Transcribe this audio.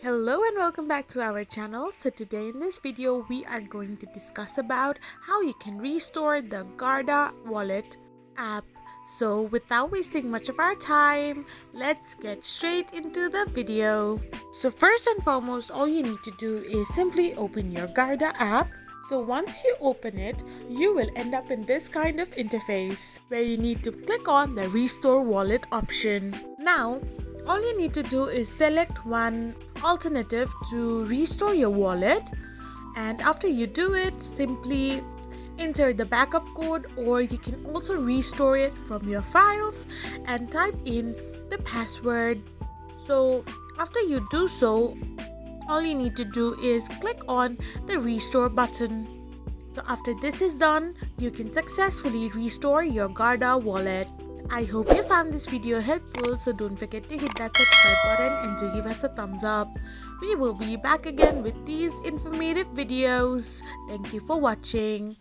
Hello and welcome back to our channel. So today in this video we are going to discuss about how you can restore the Guarda Wallet app. So without wasting much of our time, let's get straight into the video. So first and foremost, all you need to do is simply open your Guarda app. So once you open it, you will end up in this kind of interface where you need to click on the restore wallet option. Now all you need to do is select one alternative to restore your wallet, and after you do it, simply enter the backup code, or you can also restore it from your files and type in the password. So after you do so, all you need to do is click on the restore button. So after this is done, you can successfully restore your Guarda wallet. I hope you found this video helpful, so don't forget to hit that subscribe button and to give us a thumbs up. We will be back again with these informative videos. Thank you for watching.